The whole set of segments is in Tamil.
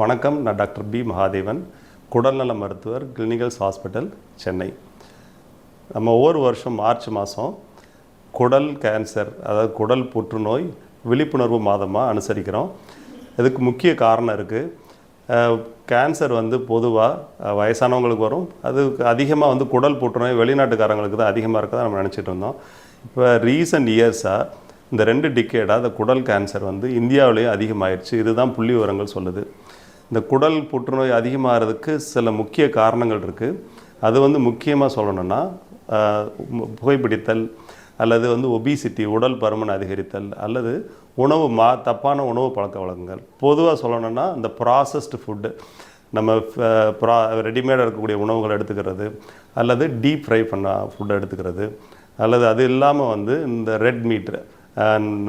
வணக்கம். நான் டாக்டர் பி மகாதேவன், குடல்நல மருத்துவர், கிளினிக்கல்ஸ் ஹாஸ்பிட்டல், சென்னை. நம்ம ஒவ்வொரு வருஷம் மார்ச் மாதம் குடல் கேன்சர், அதாவது குடல் புற்றுநோய் விழிப்புணர்வு மாதமாக அனுசரிக்கிறோம். இதுக்கு முக்கிய காரணம் இருக்குது. கேன்சர் பொதுவாக வயசானவங்களுக்கு வரும். அது அதிகமாக குடல் புற்றுநோய் வெளிநாட்டுக்காரங்களுக்கு தான் அதிகமாக இருக்கதான் நம்ம நினச்சிட்டு இருந்தோம். இப்போ ரீசன்ட் இயர்ஸாக இந்த 2 டிக்கேடாக அந்த குடல் கேன்சர் இந்தியாவிலேயும் அதிகமாகிடுச்சு. இதுதான் புள்ளி விவரங்கள் சொல்லுது. இந்த குடல் புற்றுநோய் அதிகமாகிறதுக்கு சில முக்கிய காரணங்கள் இருக்குது. அது முக்கியமாக சொல்லணும்னா புகைப்பிடித்தல், அல்லது ஒபிசிட்டி, உடல் பருமன் அதிகரித்தல், அல்லது தப்பான உணவு பழக்க வழக்கங்கள். பொதுவாக சொல்லணும்னா இந்த ப்ராசஸ்டு ஃபுட்டு, நம்ம ரெடிமேடாக இருக்கக்கூடிய உணவுகள் எடுத்துக்கிறது, அல்லது டீப் ஃப்ரை பண்ண ஃபுட்டை எடுத்துக்கிறது, அல்லது அது இல்லாமல் இந்த ரெட் மீட்,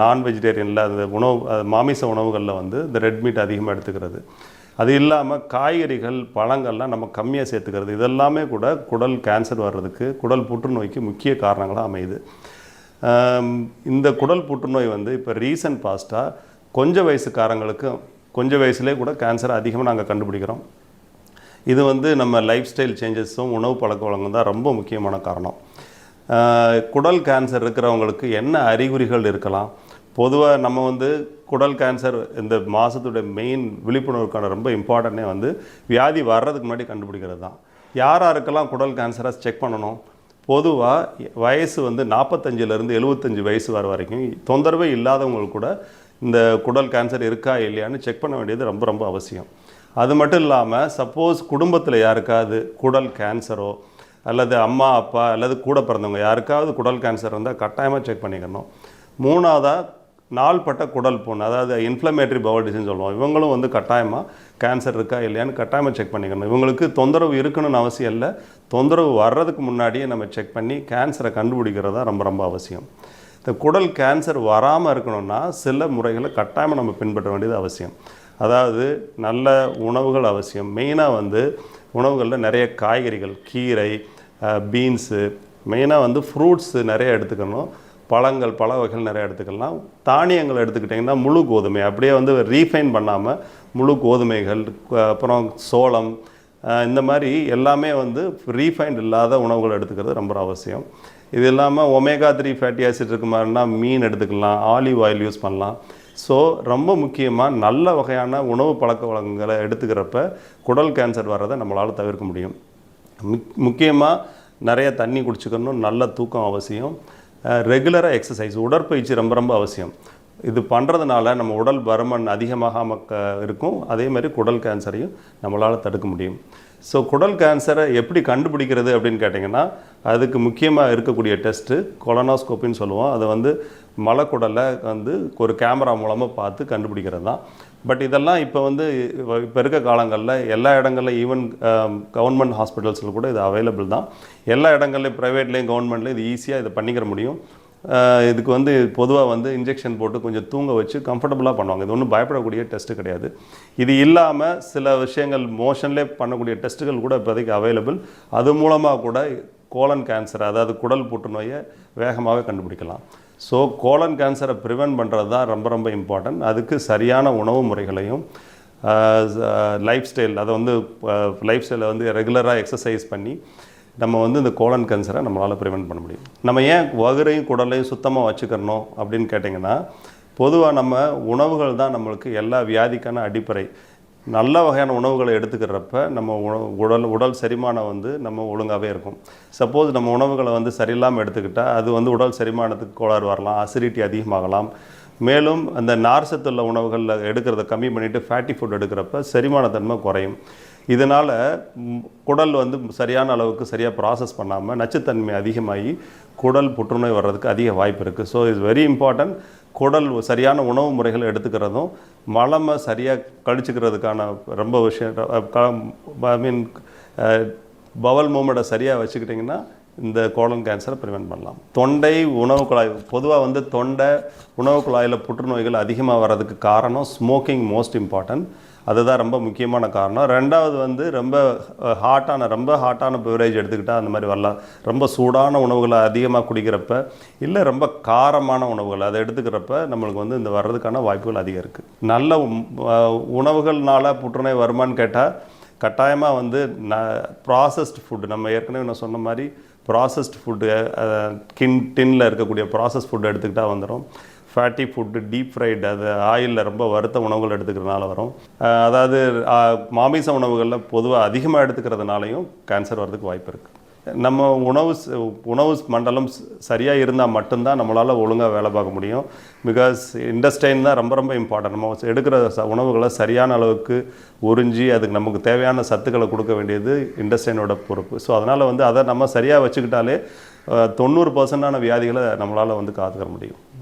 நான் வெஜிடேரியனில் அந்த மாமிச உணவுகளில் இந்த ரெட் மீட் அதிகமாக எடுத்துக்கிறது, அது இல்லாமல் காய்கறிகள் பழங்கள்லாம் நம்ம கம்மியாக சேர்த்துக்கிறது, இதெல்லாமே கூட குடல் கேன்சர் வர்றதுக்கு, குடல் புற்றுநோய்க்கு முக்கிய காரணங்களாக அமையுது. இந்த குடல் புற்றுநோய் இப்போ ரீசன்ட் பாஸ்ட்டாக கொஞ்சம் வயசுலேயே கூட கேன்சர் அதிகமாக நாங்கள் கண்டுபிடிக்கிறோம். இது நம்ம லைஃப் ஸ்டைல் சேஞ்சஸும் உணவு பழக்க வழக்கம் தான் ரொம்ப முக்கியமான காரணம். குடல் கேன்சர் இருக்கிறவங்களுக்கு என்ன அறிகுறிகள் இருக்கலாம்? பொதுவாக நம்ம குடல் கேன்சர் இந்த மாதத்துடைய மெயின் விழிப்புணர்வுக்கான ரொம்ப இம்பார்ட்டன்னே வியாதி வர்றதுக்கு முன்னாடி கண்டுபிடிக்கிறது தான். யாருக்கெல்லாம் குடல் கேன்சரை செக் பண்ணணும்? பொதுவாக வயசு 45லேருந்து 75 வயசு வர வரைக்கும் தொந்தரவே இல்லாதவங்களுக்கு கூட இந்த குடல் கேன்சர் இருக்கா இல்லையான்னு செக் பண்ண வேண்டியது ரொம்ப ரொம்ப அவசியம். அது மட்டும் இல்லாமல் சப்போஸ் குடும்பத்தில் யாருக்காவது குடல் கேன்சரோ, அல்லது அம்மா அப்பா அல்லது கூட பிறந்தவங்க யாருக்காவது குடல் கேன்சர் இருந்தால் கட்டாயமாக செக் பண்ணிக்கணும். மூணாவதாக நாள்பட்ட குடல் புண், அதாவது இன்ஃப்ளமேட்டரி பவல் டிசீஸ் சொல்லுவோம். இவங்களும் கட்டாயமாக கேன்சர் இருக்கா இல்லையான்னு கட்டாயமாக செக் பண்ணிக்கணும். இவங்களுக்கு தொந்தரவு இருக்கணும்னு அவசியம் இல்லை. தொந்தரவு வர்றதுக்கு முன்னாடியே நம்ம செக் பண்ணி கேன்சரை கண்டுபிடிக்கிறது தான் ரொம்ப ரொம்ப அவசியம். இந்த குடல் கேன்சர் வராமல் இருக்கணும்னா சில முறைகளை கட்டாயமாக நம்ம பின்பற்ற வேண்டியது அவசியம். அதாவது நல்ல உணவுகள் அவசியம். மெயினாக உணவுகளில் நிறைய காய்கறிகள், கீரை, பீன்ஸு, மெயினாக ஃப்ரூட்ஸு நிறைய எடுத்துக்கணும். பழங்கள், பழ வகைகள் நிறைய எடுத்துக்கலாம். தானியங்கள் எடுத்துக்கிட்டிங்கன்னா முழு கோதுமை, அப்படியே ரீஃபைன் பண்ணாமல் முழு கோதுமைகள், அப்புறம் சோளம், இந்த மாதிரி எல்லாமே ரீஃபைண்ட் இல்லாத உணவுகள் எடுத்துக்கிறது ரொம்ப அவசியம். இது இல்லாமல் ஒமேகா 3 ஃபேட்டி ஆசிட் இருக்க மாதிரினா மீன் எடுத்துக்கலாம், ஆலிவ் ஆயில் யூஸ் பண்ணலாம். ஸோ ரொம்ப முக்கியமாக நல்ல வகையான உணவு பழக்க வழக்கங்களை எடுத்துக்கிறப்ப குடல் கேன்சர் வர்றதை நம்மளால் தவிர்க்க முடியும். முக்கியமாக நிறைய தண்ணி குடிச்சுக்கணும், நல்ல தூக்கம் அவசியம், ரெகுலராக எக்ஸசைஸ், உடற்பயிற்சி ரொம்ப ரொம்ப அவசியம். இது பண்ணுறதுனால நம்ம உடல் பருமன் அதிகமாகாமல் இருக்கும். அதே மாதிரி குடல் கேன்சரையும் நம்மளால் தடுக்க முடியும். ஸோ குடல் கேன்சரை எப்படி கண்டுபிடிக்கிறது அப்படின்னு கேட்டிங்கன்னா, அதுக்கு முக்கியமாக இருக்கக்கூடிய டெஸ்ட்டு கொலனோஸ்கோப்பின்னு சொல்லுவோம். அதை மலக்குடலை ஒரு கேமரா மூலமாக பார்த்து கண்டுபிடிக்கிறது தான். பட் இதெல்லாம் இப்போ இருக்க காலங்களில் எல்லா இடங்களில், ஈவன் கவர்மெண்ட் ஹாஸ்பிட்டல்ஸில் கூட இது அவைலபிள் தான். எல்லா இடங்கள்லையும், ப்ரைவேட்லேயும் கவர்மெண்ட்லேயும் இது ஈஸியாக இதை பண்ணிக்கிற முடியும். இதுக்கு பொதுவாக இன்ஜெக்ஷன் போட்டு கொஞ்சம் தூங்க வச்சு கம்ஃபர்டபுளாக பண்ணுவாங்க. இது ஒன்றும் பயப்படக்கூடிய டெஸ்ட்டு கிடையாது. இது இல்லாமல் சில விஷயங்கள் மோஷன்லேயே பண்ணக்கூடிய டெஸ்ட்டுகள் கூட இப்போதைக்கு அவைலபிள். அது மூலமாக கூட கோலன் கேன்சர், அதாவது குடல் புற்றுநோயை வேகமாகவே கண்டுபிடிக்கலாம். ஸோ கோலன் கேன்சரை ப்ரிவென்ட் பண்ணுறது தான் ரொம்ப ரொம்ப இம்பார்ட்டன்ட். அதுக்கு சரியான உணவு முறைகளையும் லைஃப் ஸ்டைல், அதை லைஃப் ஸ்டைலை ரெகுலராக எக்ஸசைஸ் பண்ணி நம்ம இந்த கோலன் கேன்சரை நம்மளால் ப்ரிவென்ட் பண்ண முடியும். நம்ம ஏன் வகுரையும் குடலையும் சுத்தமாக வச்சுக்கணும் அப்படின்னு கேட்டிங்கன்னா, பொதுவாக நம்ம உணவுகள் தான் நம்மளுக்கு எல்லா வியாதிக்கான அடிப்படை. நல்ல வகையான உணவுகளை எடுத்துக்கிறப்ப நம்ம உடல் செரிமானம் நம்ம ஒழுங்காகவே இருக்கும். சப்போஸ் நம்ம உணவுகளை சரியில்லாமல் எடுத்துக்கிட்டால் அது உடல் செரிமானத்துக்கு கோளாறு வரலாம், அசிடிட்டி அதிகமாகலாம். மேலும் அந்த நார்சத்துள்ள உணவுகளில் எடுக்கிறத கம்மி பண்ணிவிட்டு ஃபேட்டி ஃபுட் எடுக்கிறப்ப செரிமானத்தன்மை குறையும். இதனால் குடல் சரியான அளவுக்கு சரியாக ப்ராசஸ் பண்ணாமல் நச்சுத்தன்மை அதிகமாகி குடல் புற்றுநோய் வர்றதுக்கு அதிக வாய்ப்பு இருக்குது. So it's very important. குடல் சரியான உணவு முறைகளை எடுத்துக்கிறதும், மலமை சரியாக கழிச்சுக்கிறதுக்கான ரொம்ப விஷயம், பவல் மூமெண்ட்டை சரியாக வச்சுக்கிட்டிங்கன்னா இந்த கோலன் கேன்சரை ப்ரிவென்ட் பண்ணலாம். தொண்டை, உணவு குழாய், பொதுவாக தொண்டை, உணவு குழாயில் புற்றுநோய்கள் அதிகமாக வர்றதுக்கு காரணம் ஸ்மோக்கிங் மோஸ்ட் இம்பார்ட்டன்ட். அதுதான் ரொம்ப முக்கியமான காரணம். 2வது வந்து ரொம்ப ஹாட்டான பிவரேஜ் எடுத்துக்கிட்டால் அந்த மாதிரி வரலாம். ரொம்ப சூடான உணவுகளை அதிகமாக குடிக்கிறப்ப, இல்லை ரொம்ப காரமான உணவுகள் அதை எடுத்துக்கிறப்ப நம்மளுக்கு வந்து இந்த வர்றதுக்கான வாய்ப்புகள் அதிகம் இருக்குது. நல்ல உணவுகள்னால புற்றுநோய் வருமானு கேட்டால் கட்டாயமாக வந்து ப்ராசஸ்டு ஃபுட்டு, நம்ம ஏற்கனவே நான் சொன்ன மாதிரி ப்ராசஸ்டு ஃபுட்டு, டின்னில் இருக்கக்கூடிய ப்ராசஸ் ஃபுட்டு எடுத்துக்கிட்டால் வந்துடும். ஃபேட்டி ஃபுட்டு, டீப் ஃப்ரைடு, அது ஆயிலில் ரொம்ப வறுத்த உணவுகள் எடுத்துக்கிறதுனால வரும். அதாவது மாமிச உணவுகளில் பொதுவாக அதிகமாக எடுத்துக்கிறதுனாலையும் கேன்சர் வர்றதுக்கு வாய்ப்பு இருக்குது. நம்ம உணவு மண்டலம் சரியாக இருந்தால் மட்டும்தான் நம்மளால் ஒழுங்காக வேலை பார்க்க முடியும். பிகாஸ் இண்டஸ்டைன் தான் ரொம்ப இம்பார்ட்டன்ட். நம்ம எடுக்கிற உணவுகளை சரியான அளவுக்கு உறிஞ்சி அதுக்கு நமக்கு தேவையான சத்துக்களை கொடுக்க வேண்டியது இண்டஸ்டைனோட பொறுப்பு. ஸோ அதனால் வந்து அதை நம்ம சரியாக வச்சுக்கிட்டாலே 90% வியாதிகளை நம்மளால் வந்து காத்துக்க முடியும்.